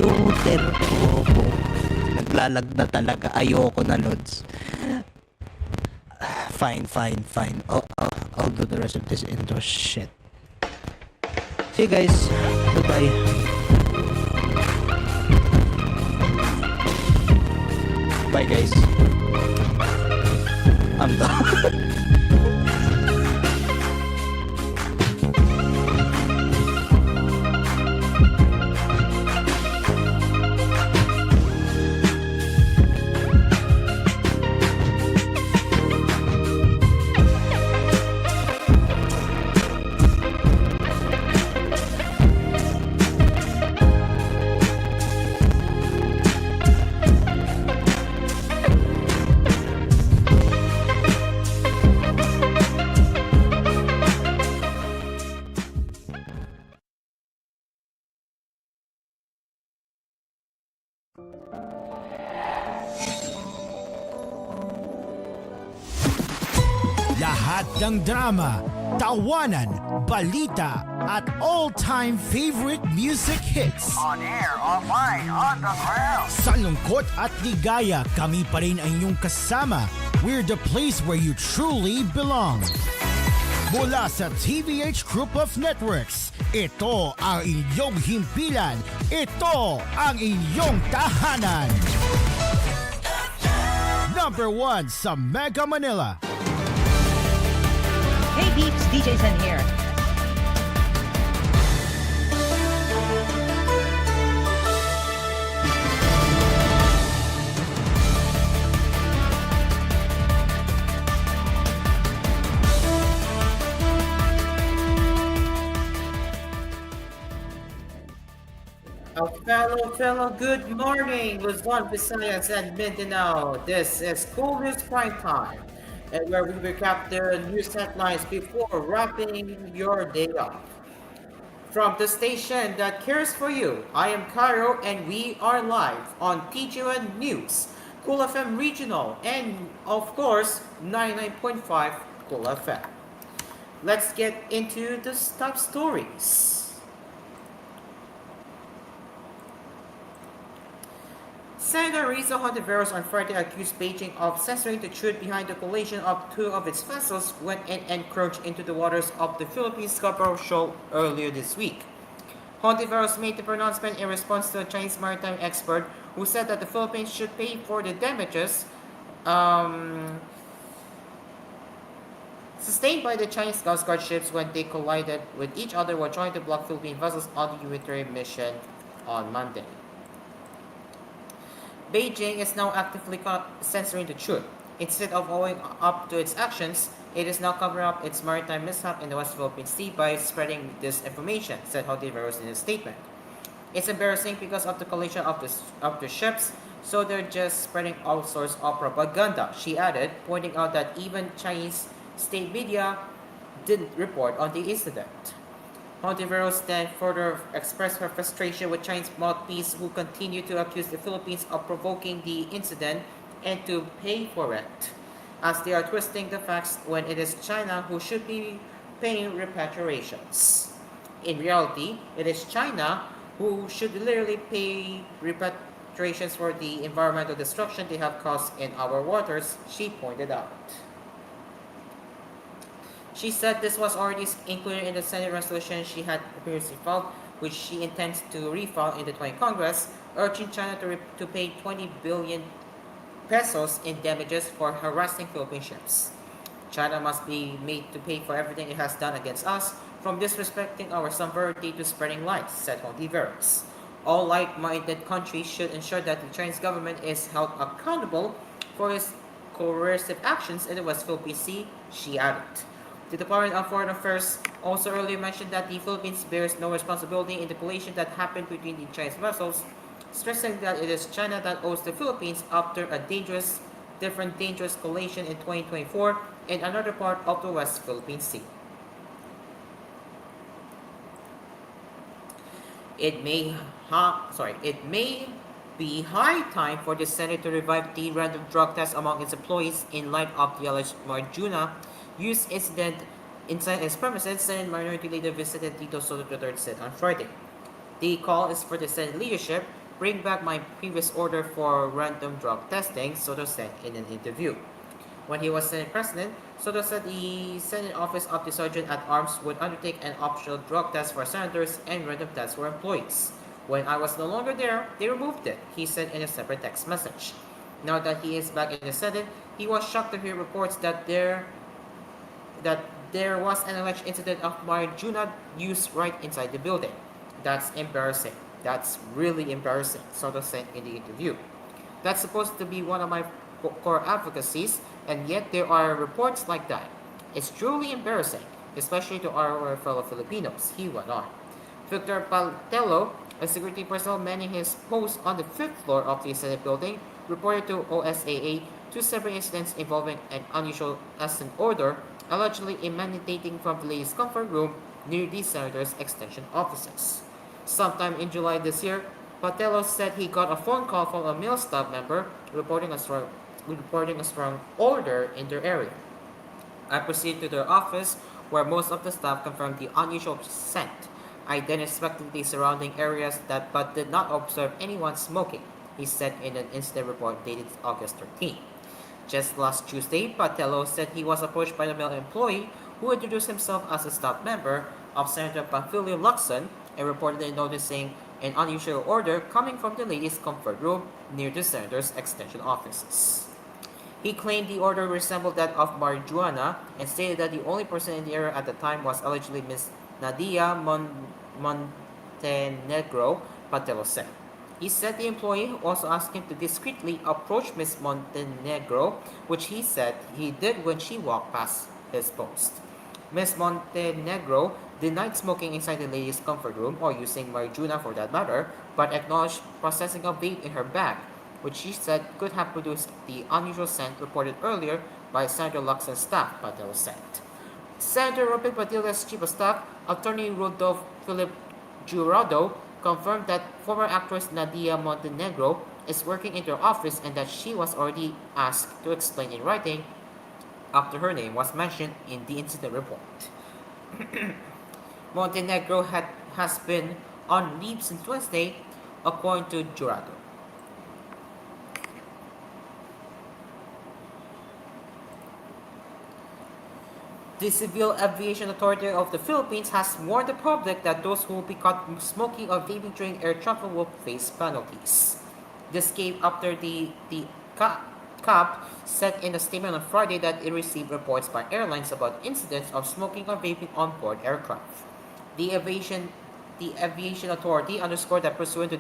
computer ko. Naglalag na talaga. Ayoko na, Lods. Fine. I'll do the rest of this intro shit. See you guys. Goodbye. Bye guys. I'm done. Lahat ng drama, tawanan, balita, at all-time favorite music hits. On air, online, on the ground. Sa lungkot at ligaya, kami pa rin ang inyong kasama. We're the place where you truly belong. Mula sa TVH Group of Networks, ito ang inyong himpilan. Ito ang inyong tahanan. Number 1 sa Mega Manila. Hey peeps, DJ Zen here. Fellow, good morning, Luzon, Visayas, and Mindanao. This is koolNews Primetime, and where we recap the news headlines before wrapping your day off. From the station that cares for you, I am Cairo, and we are live on TGN News, Cool FM Regional, and of course, 99.5 Cool FM. Let's get into the top stories. Senator Risa Hontiveros on Friday accused Beijing of censoring the truth behind the collation of two of its vessels when it encroached into the waters of the Philippines Scarborough Shoal earlier this week. Hontiveros made the pronouncement in response to a Chinese maritime expert who said that the Philippines should pay for the damages sustained by the Chinese Coast Guard ships when they collided with each other while trying to block Philippine vessels on the humanitarian mission on Monday. Beijing is now actively censoring the truth. Instead of owing up to its actions, it is now covering up its maritime mishap in the West Philippine Sea by spreading disinformation, said Hontiveros in a statement. It's embarrassing because of the collision of the ships, so they're just spreading all sorts of propaganda, she added, pointing out that even Chinese state media didn't report on the incident. Hontiveros then further expressed her frustration with Chinese mouthpiece who continue to accuse the Philippines of provoking the incident and to pay for it, as they are twisting the facts when it is China who should be paying repatriations. In reality, it is China who should literally pay repatriations for the environmental destruction they have caused in our waters, she pointed out. She said this was already included in the Senate resolution she had previously filed, which she intends to refile in the 20th Congress, urging China to pay 20 billion pesos in damages for harassing Philippine ships. China must be made to pay for everything it has done against us, from disrespecting our sovereignty to spreading lies, said Hontiveros. All like-minded countries should ensure that the Chinese government is held accountable for its coercive actions in the West Philippine Sea, she added. The Department of Foreign Affairs also earlier mentioned that the Philippines bears no responsibility in the collision that happened between the Chinese vessels, stressing that it is China that owes the Philippines after a dangerous collision in 2024 in another part of the West Philippine Sea. It may be high time for the Senate to revive the random drug test among its employees in light of the alleged marijuana use incident inside its premises, Senate Minority Leader visited Tito Soto III said on Friday. The call is for the Senate leadership bring back my previous order for random drug testing, Soto said in an interview. When he was Senate President, Soto said the Senate Office of the Sergeant at Arms would undertake an optional drug test for senators and random tests for employees. When I was no longer there, they removed it, he said in a separate text message. Now that he is back in the Senate, he was shocked to hear reports that there was an alleged incident of marijuana use right inside the building. That's embarrassing. That's really embarrassing, Soto said in the interview. That's supposed to be one of my core advocacies, and yet there are reports like that. It's truly embarrassing, especially to our fellow Filipinos, he went on. Victor Paltello, a security personnel manning his post on the fifth floor of the Senate building, reported to OSAA two separate incidents involving an unusual assent order allegedly emanating from the ladies' comfort room near the senator's extension offices. Sometime in July this year, Patello said he got a phone call from a male staff member reporting a strong odor in their area. I proceeded to their office where most of the staff confirmed the unusual scent. I then inspected the surrounding areas but did not observe anyone smoking, he said in an incident report dated August 13. Just last Tuesday, Patello said he was approached by a male employee who introduced himself as a staff member of Senator Pamphilio Lacson and reportedly noticing an unusual odor coming from the ladies' comfort room near the senator's extension offices. He claimed the odor resembled that of marijuana and stated that the only person in the area at the time was allegedly Miss Nadia Montenegro, Patello said. He said the employee also asked him to discreetly approach Miss Montenegro, which he said he did when she walked past his post. Miss Montenegro denied smoking inside the ladies' comfort room or using marijuana for that matter, but acknowledged processing a vape in her bag, which she said could have produced the unusual scent reported earlier by Senator Lacson's staff, Patello said. Senator Robert Padilla's chief of staff, Attorney Rodolfo Philip Jurado, confirmed that former actress Nadia Montenegro is working in their office and that she was already asked to explain in writing after her name was mentioned in the incident report. Montenegro has been on leave since Wednesday, according to Jurado. The Civil Aviation Authority of the Philippines has warned the public that those who will be caught smoking or vaping during air travel will face penalties. This came after the CAP said in a statement on Friday that it received reports by airlines about incidents of smoking or vaping on board aircraft. The Aviation Authority underscored that pursuant to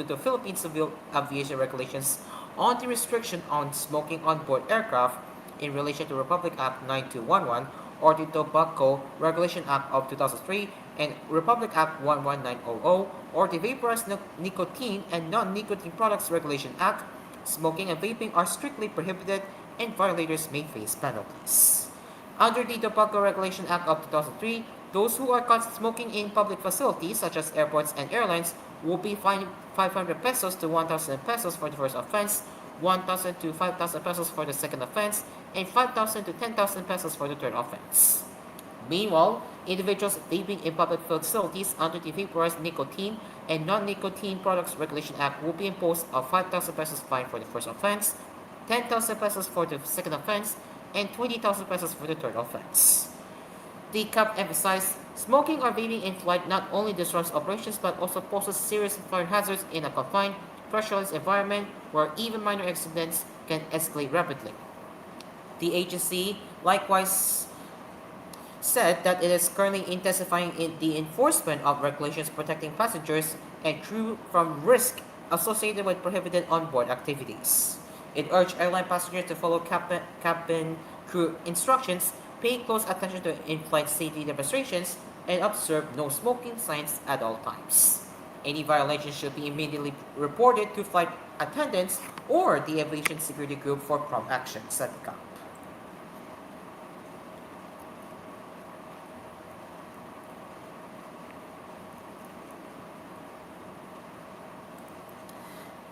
the Philippine Civil Aviation Regulations on the restriction on smoking on board aircraft in relation to Republic Act 9211 or the Tobacco Regulation Act of 2003 and Republic Act 11900 or the Vaporized Nicotine and Non-Nicotine Products Regulation Act, smoking and vaping are strictly prohibited and violators may face penalties. Under the Tobacco Regulation Act of 2003, those who are caught smoking in public facilities such as airports and airlines will be fined 500 pesos to 1,000 pesos for the first offense, 1,000 to 5,000 pesos for the second offense, and 5,000 to 10,000 pesos for the third offense. Meanwhile, individuals vaping in public facilities under the Vaporized Nicotine and Non-Nicotine Products Regulation Act will be imposed a 5,000 pesos fine for the first offense, 10,000 pesos for the second offense, and 20,000 pesos for the third offense. The CAP emphasized smoking or vaping in flight not only disrupts operations but also poses serious fire hazards in a confined, pressurized environment where even minor accidents can escalate rapidly. The agency likewise said that it is currently intensifying the enforcement of regulations protecting passengers and crew from risk associated with prohibited onboard activities. It urged airline passengers to follow cabin crew instructions, pay close attention to in-flight safety demonstrations, and observe no smoking signs at all times. Any violation should be immediately reported to flight attendants or the Aviation Security Group for prompt action, said the CAP.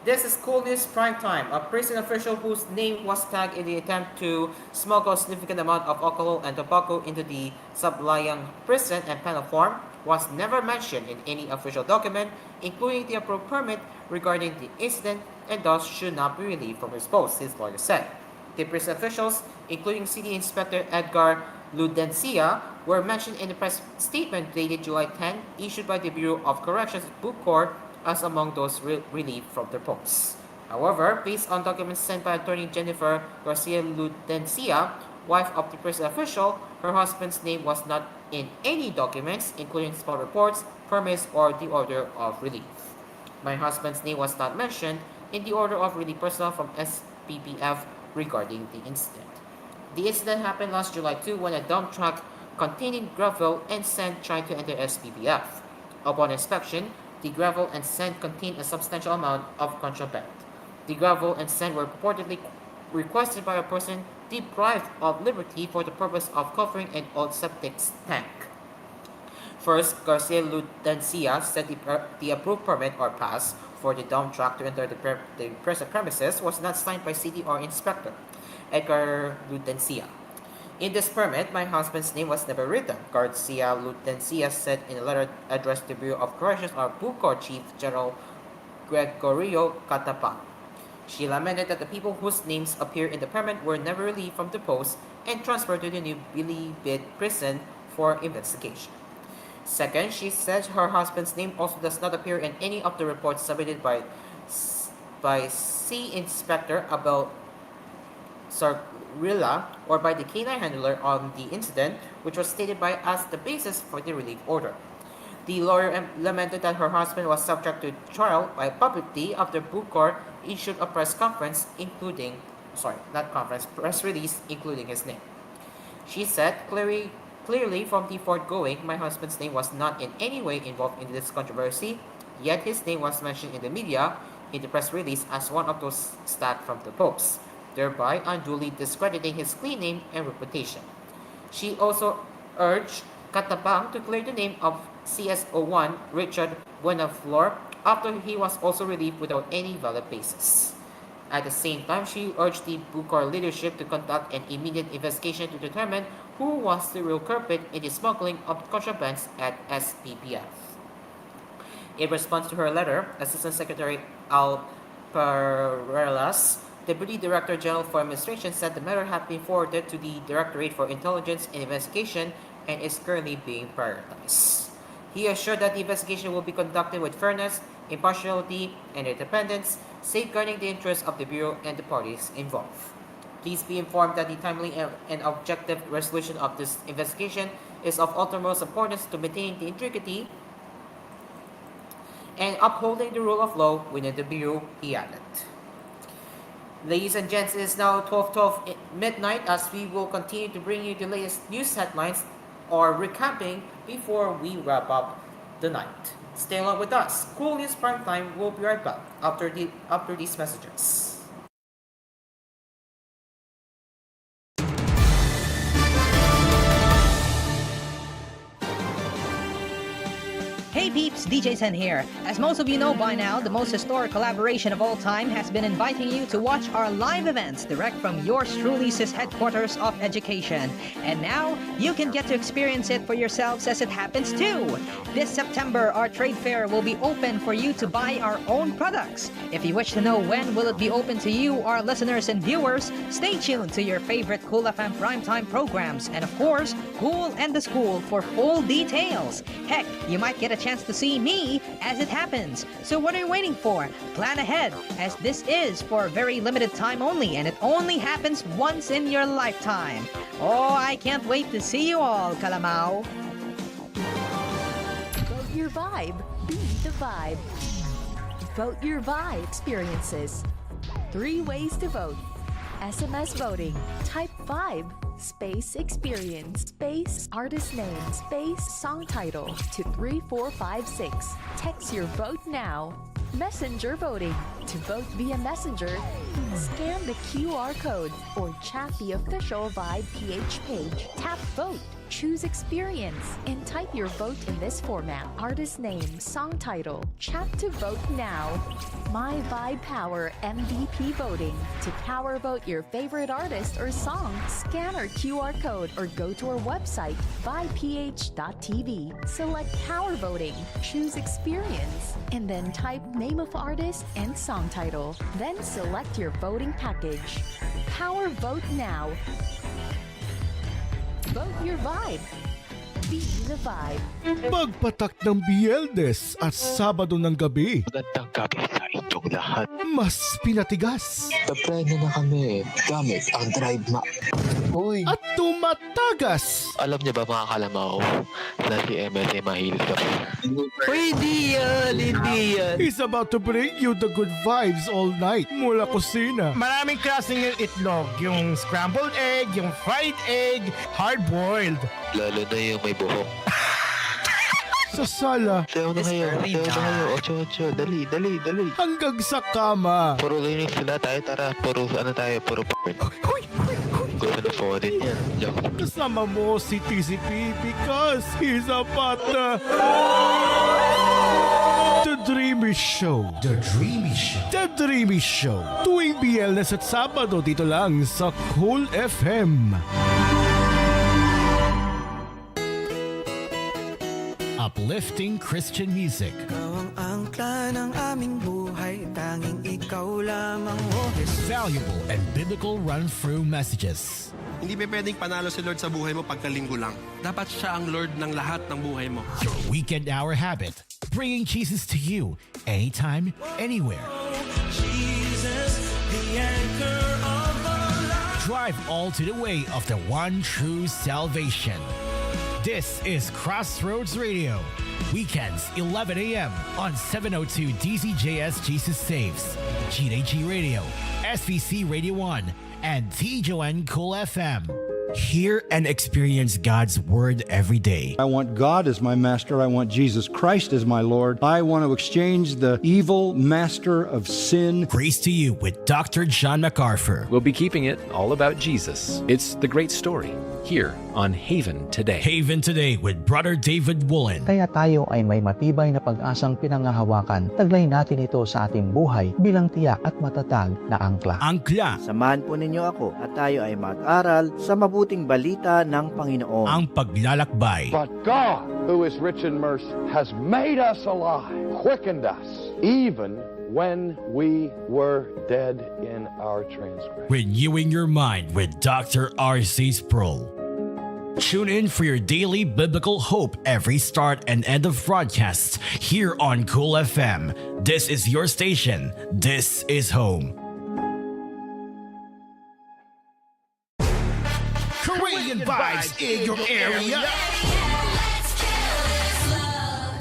This is koolNews Primetime. A prison official whose name was tagged in the attempt to smuggle a significant amount of alcohol and tobacco into the Sablayang prison and penal farm was never mentioned in any official document, including the approved permit regarding the incident, and thus should not be relieved from his post, his lawyer said. The prison officials, including City Inspector Edgar Ludencia, were mentioned in the press statement dated July 10, issued by the Bureau of Corrections Bucor, as among those relieved from their posts. However, based on documents sent by attorney Jennifer Garcia Ludencia, wife of the prison official, her husband's name was not in any documents, including spot reports, permits, or the order of relief. My husband's name was not mentioned in the order of relief personnel from SPPF regarding the incident. The incident happened last July 2 when a dump truck containing gravel and sand tried to enter SPPF. Upon inspection, the gravel and sand contained a substantial amount of contraband. The gravel and sand were purportedly requested by a person deprived of liberty for the purpose of covering an old septic tank. First, Garcia Ludencia said the approved permit or pass for the dump truck to enter the present premises was not signed by city or inspector Edgar Ludencia. In this permit, my husband's name was never written, Garcia Ludencia said in a letter addressed to the Bureau of Corrections or Bucor Chief General Gregorio Catapang. She lamented that the people whose names appear in the permit were never relieved from the post and transferred to the new Bilibid prison for investigation. Second, she said her husband's name also does not appear in any of the reports submitted by C. Inspector Abel Sarrilla or by the K9 handler on the incident, which was stated by as the basis for the relief order. The lawyer lamented that her husband was subject to trial by publicity after Bucor issued a press release including his name. She said, clearly from the foregoing, my husband's name was not in any way involved in this controversy, yet his name was mentioned in the media in the press release as one of those stacked from the post, thereby unduly discrediting his clean name and reputation. She also urged Catapang to clear the name of CSO1 Richard Buenaflor after he was also relieved without any valid basis. At the same time, she urged the Bucor leadership to conduct an immediate investigation to determine who was the real culprit in the smuggling of contrabands at SPPF. In response to her letter, Assistant Secretary Al Perelas, Deputy Director General for Administration, said the matter had been forwarded to the Directorate for Intelligence and Investigation and is currently being prioritized. He assured that the investigation will be conducted with fairness, impartiality, and independence, safeguarding the interests of the Bureau and the parties involved. Please be informed that the timely and objective resolution of this investigation is of utmost importance to maintaining the integrity and upholding the rule of law within the Bureau, he added. Ladies and gents, it is now 12:12 midnight as we will continue to bring you the latest news headlines or recapping before we wrap up the night. Stay along with us. koolNews Primetime will be right back after these messages. Hey peeps, DJ Sen here. As most of you know by now, the most historic collaboration of all time has been inviting you to watch our live events direct from yours truly's headquarters of education. And now, you can get to experience it for yourselves as it happens too. This September, our trade fair will be open for you to buy our own products. If you wish to know when will it be open to you, our listeners and viewers, stay tuned to your favorite Kool FM Primetime programs and of course, Kool and the School for full details. Heck, you might get a chance to see me as it happens. So what are you waiting for? Plan ahead, as this is for a very limited time only, and it only happens once in your lifetime. Oh, I can't wait to see you all, Kalamao. Vote your vibe. Be the vibe. Vote your vibe experiences. 3 ways to vote. SMS voting. Type vibe. Space experience, space artist name, space song title to 3456. Text your vote now. Messenger voting. To vote via Messenger, scan the QR code or chat the official Vibe PH page. Tap vote choose experience, and type your vote in this format: artist name, song title. Chat to vote now. My Vibe Power MVP voting. To power vote your favorite artist or song, scan our QR code or go to our website, vibeph.tv. Select power voting, choose experience, and then type name of artist and song title. Then select your voting package. Power vote now. Vote your vibe. Be the vibe. Magpatak ng Biyernes at Sabado ng gabi. Magandang gabi sa inyong lahat. Mas pinatigas Papreno na kami gamit ang drive map. Uy, at tumatagas. alam niyo ba mga kalamaw na si MS ay mahilig ka pa? Hindi yan. He's about to bring you the good vibes all night mula kusina. Maraming klaseng yung itlog. Yung scrambled egg, yung fried egg, hard-boiled. Lalo na yung may buhok. Sa sala Sayo na kayo, Ocho, dali. hanggang sa kama. Puro linis sila tayo, tara. Puro porn. Gusto na foreign yan. Joke. Kasama mo si TCP because he's about The Dreamy Show. The Dreamy Show. Tuwing Biyernes at Sabado dito lang sa Cool FM. Uplifting Christian music. Ikaw ang angkla ng aming buhay, tanging ikaw lamang, oh Jesus. Valuable and biblical run-through messages. Hindi pa pwedeng panalo si Lord sa buhay mo pagkalinggo lang. Dapat siya ang Lord ng lahat ng buhay mo. Your weekend hour habit, bringing Jesus to you anytime, anywhere. Jesus, the anchor of our life. Drive all to the way of the one true salvation. This is Crossroads Radio. Weekends, 11 a.m. on 702 DZJS Jesus Saves, GDG Radio, SVC Radio 1, and TJON Cool FM. Hear and experience God's Word every day. I want God as my master. I want Jesus Christ as my Lord. I want to exchange the evil master of sin. Praise to you with Dr. John MacArthur. We'll be keeping it all about Jesus. It's the great story here on Haven Today. Haven Today with Brother David Woolen. Kaya tayo ay may matibay na pag-asang pinangahawakan. Taglay natin ito sa ating buhay bilang tiyak at matatag na angkla. Angkla. Samahan po ninyo ako at tayo ay mag-aral sa mabuting balita ng Panginoon. Ang paglalakbay. But God, who is rich in mercy, has made us alive, quickened us, even when we were dead in our transgression. Renewing your mind with Dr. R.C. Sproul. Tune in for your daily biblical hope every start and end of broadcasts here on Cool FM. This is your station. This is home. Korean vibes in your area.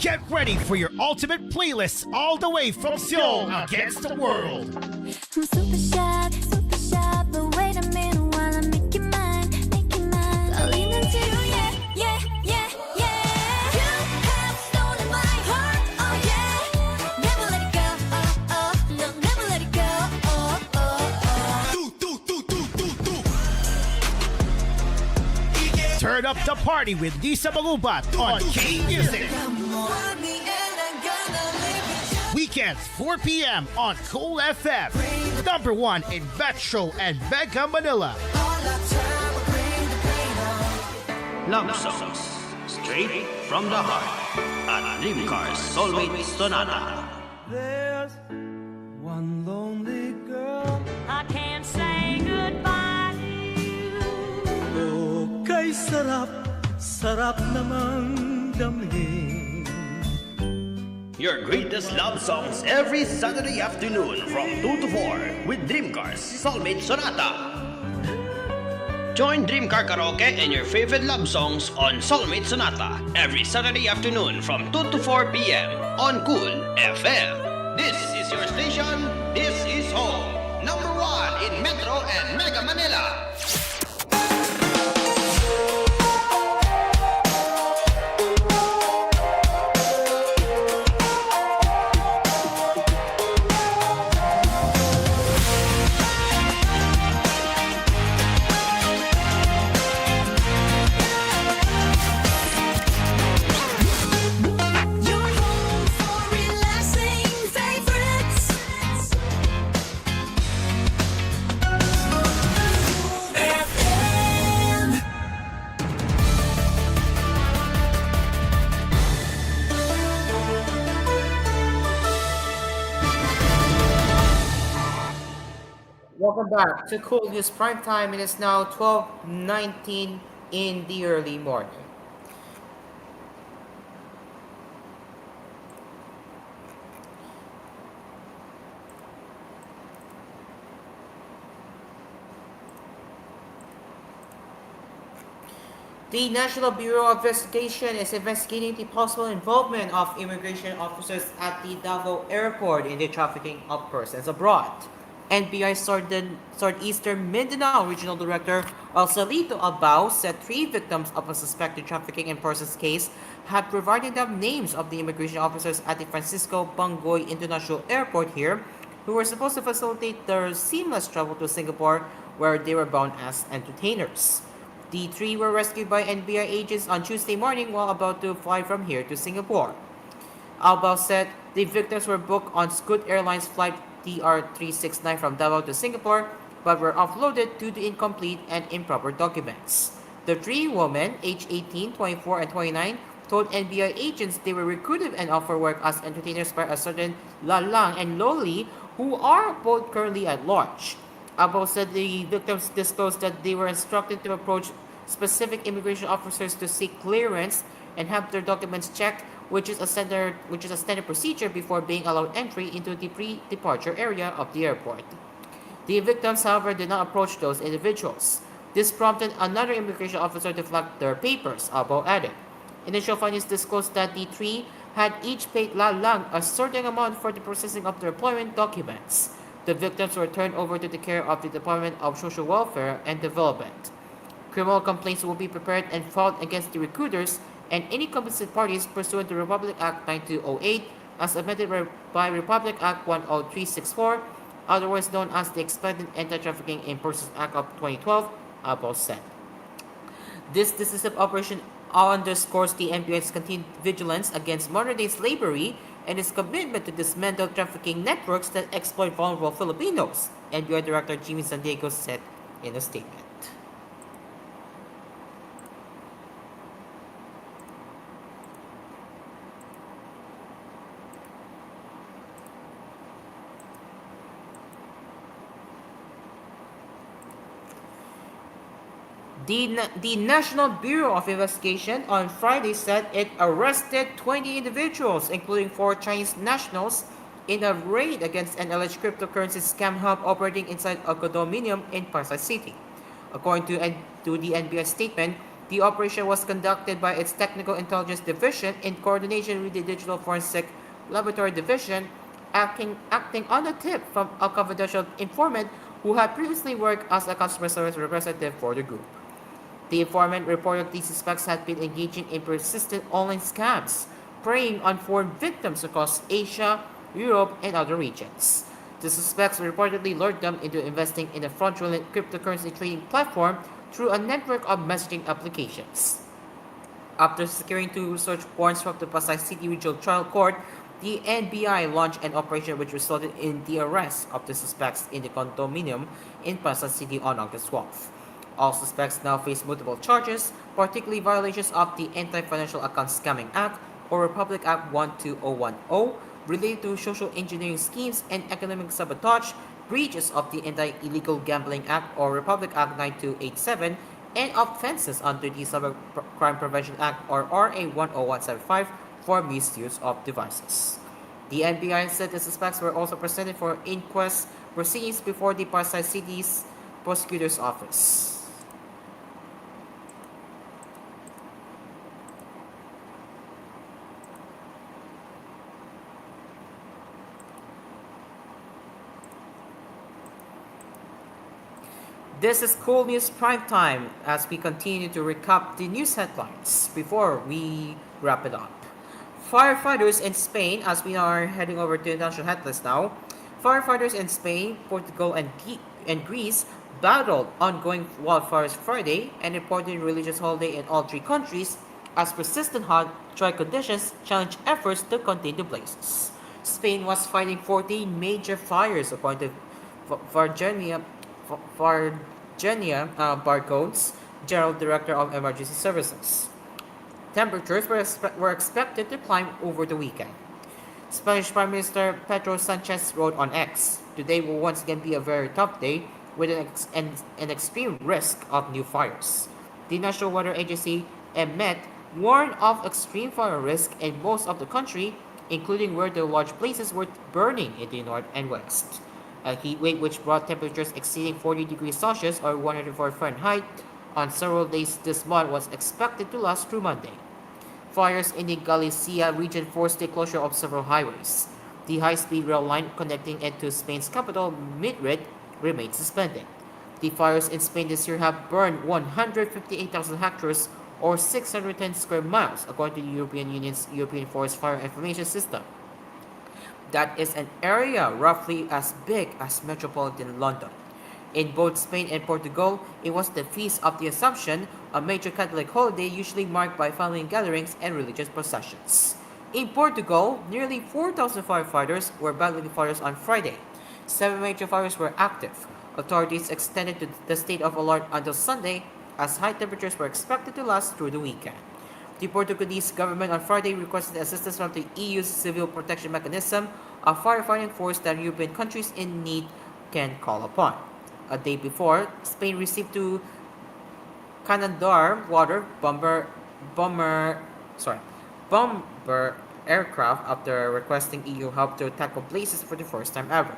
Get ready for your ultimate playlist all the way from Seoul against the world. I'm super shy, but wait a minute while I make you mine, I'll lean into you, yeah. You have stolen my heart, oh yeah. Never let it go, no, never let it go, Turn up the party with Lisa Magubat on K-Music. Weekends, 4 p.m. on Cool FM. Number 1 in Metro and Mega Manila. Love songs, straight from the heart. At Dreamcars Soulmate Sonata. There's one lonely girl I can't say goodbye to you. Oh, kay sarap namang damhin. Your greatest love songs every Saturday afternoon from 2 to 4 with Dreamcars Soulmate Sonata. Join Dreamcar Karaoke and your favorite love songs on Soulmate Sonata every Saturday afternoon from 2 to 4 p.m. on Cool FM. This is your station. This is home. Number 1 in Metro and Mega Manila. Welcome back to Cool News Primetime. It is now 12:19 in the early morning. The National Bureau of Investigation is investigating the possible involvement of immigration officers at the Davao Airport in the trafficking of persons abroad. NBI Southeastern Mindanao Regional Director Alcelito Albao said 3 victims of a suspected trafficking in persons case had provided them names of the immigration officers at the Francisco Bangoy International Airport here who were supposed to facilitate their seamless travel to Singapore where they were bound as entertainers. The 3 were rescued by NBI agents on Tuesday morning while about to fly from here to Singapore. Albao said the victims were booked on Scoot Airlines flight DR369 from Davao to Singapore, but were offloaded due to incomplete and improper documents. The 3 women, aged 18, 24, and 29, told NBI agents they were recruited and offered work as entertainers by a certain Lalang and Loli, who are both currently at large. Albao said the victims disclosed that they were instructed to approach specific immigration officers to seek clearance and have their documents checked, which is a standard procedure before being allowed entry into the pre-departure area of the airport. The victims, however, did not approach those individuals. This prompted another immigration officer to flag their papers, Albao added. Initial findings disclosed that the 3 had each paid Lalang a certain amount for the processing of their employment documents. The victims were turned over to the care of the Department of Social Welfare and Development. Criminal complaints will be prepared and filed against the recruiters and any complicit parties pursuant to Republic Act 9208 as amended by Republic Act 10364, otherwise known as the Expanded Anti-Trafficking in Persons Act of 2012, Albao said. This decisive operation underscores the NBI's continued vigilance against modern-day slavery and its commitment to dismantle trafficking networks that exploit vulnerable Filipinos, NBI Director Jimmy San Diego said in a statement. The National Bureau of Investigation on Friday said it arrested 20 individuals, including 4 Chinese nationals, in a raid against an alleged cryptocurrency scam hub operating inside a condominium in Pasay City. According to the NBI statement, the operation was conducted by its Technical Intelligence Division in coordination with the Digital Forensic Laboratory Division, acting on a tip from a confidential informant who had previously worked as a customer service representative for the group. The informant reported these suspects had been engaging in persistent online scams, preying on foreign victims across Asia, Europe, and other regions. The suspects reportedly lured them into investing in a fraudulent cryptocurrency trading platform through a network of messaging applications. After securing 2 search warrants from the Pasay City Regional Trial Court, the NBI launched an operation which resulted in the arrest of the suspects in the condominium in Pasay City on August 12th. All suspects now face multiple charges, particularly violations of the Anti-Financial Account Scamming Act or Republic Act 12010 related to social engineering schemes and economic sabotage, breaches of the Anti-Illegal Gambling Act or Republic Act 9287, and offenses under the Cybercrime Prevention Act or RA 10175 for misuse of devices. The NBI said the suspects were also presented for inquest proceedings before the Pasay City's prosecutor's office. This is Cool News Primetime as we continue to recap the news headlines before we wrap it up. Firefighters in Spain, as we are heading over to international headlines now, firefighters in Spain, Portugal, and Greece battled ongoing wildfires Friday and reported religious holiday in all 3 countries as persistent hot, dry conditions challenged efforts to contain the blazes. Spain was fighting 14 major fires according to Virginia Barcodes, General Director of Emergency Services. Temperatures were expected to climb over the weekend. Spanish Prime Minister Pedro Sanchez wrote on X, Today will once again be a very tough day with an extreme risk of new fires. The National Weather Agency (NMET) warned of extreme fire risk in most of the country, including where the large places were burning in the north and west. A heat wave which brought temperatures exceeding 40 degrees Celsius or 104 Fahrenheit on several days this month was expected to last through Monday. Fires in the Galicia region forced the closure of several highways. The high-speed rail line connecting it to Spain's capital, Madrid, remains suspended. The fires in Spain this year have burned 158,000 hectares or 610 square miles, according to the European Union's European Forest Fire Information System. That is an area roughly as big as metropolitan London. In both Spain and Portugal, it was the Feast of the Assumption, a major Catholic holiday usually marked by family gatherings and religious processions. In Portugal, nearly 4,000 firefighters were battling fires on Friday. 7 major fires were active. Authorities extended the state of alert until Sunday, as high temperatures were expected to last through the weekend. The Portuguese government on Friday requested assistance from the EU's Civil Protection Mechanism, a firefighting force that European countries in need can call upon. A day before, Spain received 2 Canadair water bomber aircraft after requesting EU help to tackle blazes for the first time ever.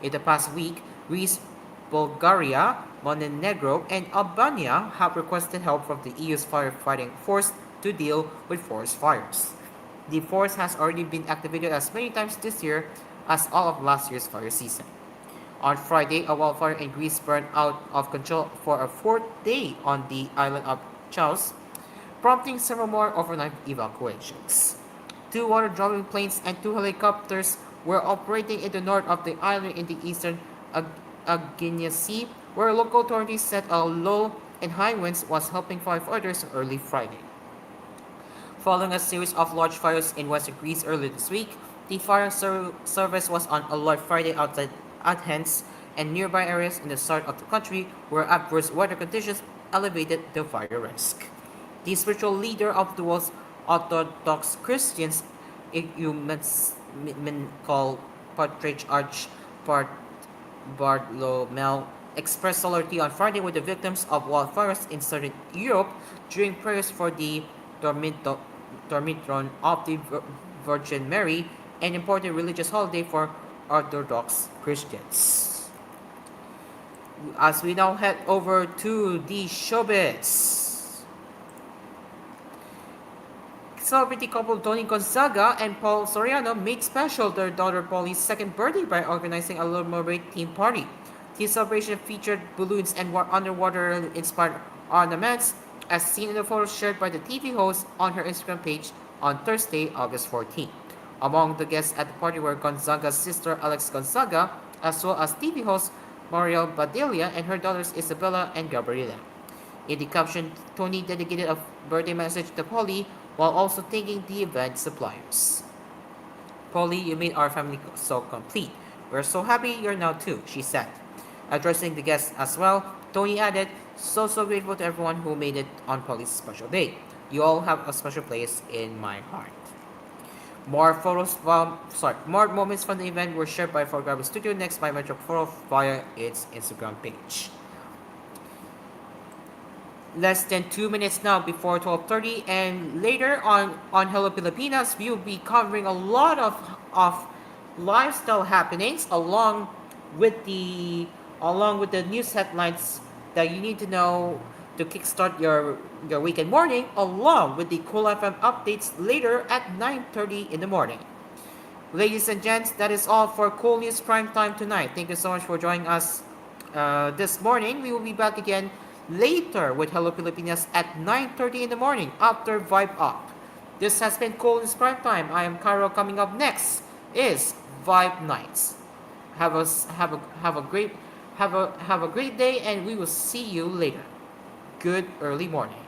In the past week, Greece, Bulgaria, Montenegro, and Albania have requested help from the EU's firefighting force to deal with forest fires. The force has already been activated as many times this year as all of last year's fire season. On Friday, a wildfire in Greece burned out of control for a 4th day on the island of Chios, prompting several more overnight evacuations. 2 water-drawing planes and 2 helicopters were operating in the north of the island in the eastern Aegean Sea, where local authorities said a low and high winds was helping firefighters early Friday. Following a series of large fires in western Greece earlier this week, the fire service was on alert Friday outside Athens and nearby areas in the south of the country where adverse weather conditions elevated the fire risk. The spiritual leader of the world's Orthodox Christians, Ecumenical Patriarch Bartholomew, expressed solidarity on Friday with the victims of wildfires in southern Europe during prayers for the Dormitron of the Virgin Mary, an important religious holiday for Orthodox Christians. As we now head over to the showbiz. Celebrity couple Tony Gonzaga and Paul Soriano made special their daughter Polly's 2nd birthday by organizing a Little Mermaid theme party. The celebration featured balloons and underwater-inspired ornaments, as seen in the photos shared by the TV host on her Instagram page on Thursday, August 14. Among the guests at the party were Gonzaga's sister Alex Gonzaga, as well as TV host Mariel Badelia and her daughters Isabella and Gabriela. In the caption, Tony dedicated a birthday message to Polly while also thanking the event suppliers. Polly, you made our family so complete. We're so happy you're now too, she said. Addressing the guests as well, Tony added, so grateful to everyone who made it on Polly's special day. You all have a special place in my heart. More moments from the event were shared by Photography Studio Next by Metro Photo via its Instagram page. Less than 2 minutes now before 12:30, and later on Hello Pilipinas, we will be covering a lot of lifestyle happenings along with the news headlines that you need to know to kickstart your weekend morning, along with the Cool FM updates later at 9:30 in the morning. Ladies and gents, that is all for Cool News Primetime tonight. Thank you so much for joining us this morning. We will be back again later with Hello Pilipinas at 9:30 in the morning after Vibe Up. This has been Cool News Primetime. I am Caro. Coming up next is Vibe Nights. Have a great day, and we will see you later. Good early morning.